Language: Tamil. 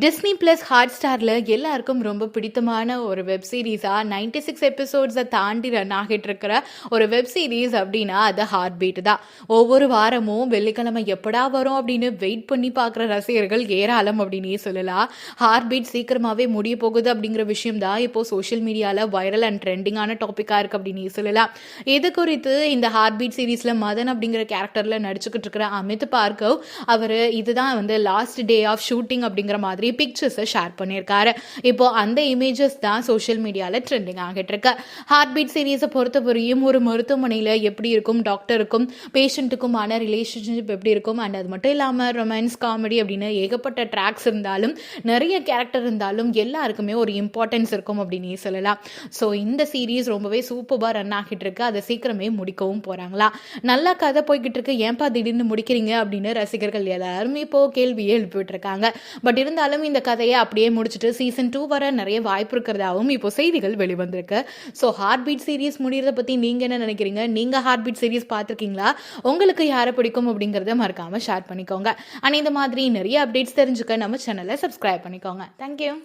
டிஸ்னி பிளஸ் ஹாட் ஸ்டாரில் எல்லாருக்கும் ரொம்ப பிடித்தமான ஒரு வெப் சீரிஸாக 96 எபிசோட்ஸை தாண்டி ரன் ஆகிட்டு இருக்கிற ஒரு வெப் சீரிஸ் அப்படின்னா அது ஹார்ட் பீட் தான். ஒவ்வொரு வாரமும் வெள்ளிக்கிழமை எப்படா வரும் அப்படின்னு வெயிட் பண்ணி பார்க்குற ரசிகர்கள் ஏராளம் அப்படின்னே சொல்லலாம். ஹார்ட் பீட் சீக்கிரமாகவே முடிய போகுது அப்படிங்கிற விஷயம் தான் இப்போது சோஷியல் மீடியாவில் வைரல் அண்ட் ட்ரெண்டிங்கான டாப்பிக்காக இருக்குது அப்படின்னே சொல்லலாம். இது குறித்து இந்த ஹார்ட் பீட் சீரீஸில் மதன் அப்படிங்கிற கேரக்டரில் நடிச்சுக்கிட்டு இருக்கிற அமித் பார்கவ் அவர் இதுதான் லாஸ்ட் டே ஆஃப் ஷூட்டிங் அப்படிங்கிற மாதிரி பிக்சர்ஸை ஷேர் பண்ணியிருக்காரு. இப்போ அந்த இமேஜஸ் தான் சோஷியல் மீடியாவில் ட்ரெண்டிங் ஆகிட்டு இருக்கு. ஹார்ட் பீட் சீரீஸை பொறுத்தவரையும் ஒரு மருத்துவமனையில் எப்படி இருக்கும், டாக்டருக்கும் பேஷண்ட்டுக்குமான ரிலேஷன்ஷிப் எப்படி இருக்கும், அண்ட் அது மட்டும் இல்லாமல் ரொமான்ஸ், காமெடி அப்படின்னு ஏகப்பட்ட ட்ராக்ஸ் இருந்தாலும் நிறைய கேரக்டர் இருந்தாலும் எல்லாருக்குமே ஒரு இம்பார்ட்டன்ஸ் இருக்கும் அப்படின்னு சொல்லலாம். ஸோ இந்த சீரீஸ் ரொம்பவே சூப்பராக ரன் ஆகிட்டு இருக்கு. அதை சீக்கிரமே முடிக்கவும் போகிறாங்களா. நல்லா கதை போய்கிட்டு இருக்கு, ஏன்பா திடீர்னு முடிக்கிறீங்க அப்படின்னு ரசிகர்கள் எல்லாருமே இப்போ கேள்வியே எழுப்பிட்டு இருக்காங்க. பட் இருந்தாலும் இந்த கதையை அப்படியே முடிச்சுட்டு சீசன் 2 வர நிறைய வாய்ப்பு இருக்கிறதாவும் இப்போ செய்திகள் வெளிவந்திருக்கு. ஸோ ஹார்ட் பீட் சீரீஸ் முடியறத பற்றி நீங்கள் என்ன நினைக்கிறீங்க? நீங்கள் ஹார்ட் பீட் சீரீஸ் பார்த்துருக்கீங்களா? உங்களுக்கு யாரை பிடிக்கும் அப்படிங்கிறத மறக்காமல் ஷேர் பண்ணிக்கோங்க. ஆனால் இந்த மாதிரி நிறைய அப்டேட்ஸ் தெரிஞ்சுக்க நம்ம சேனலை சப்ஸ்கிரைப் பண்ணிக்கோங்க. தேங்க்யூ.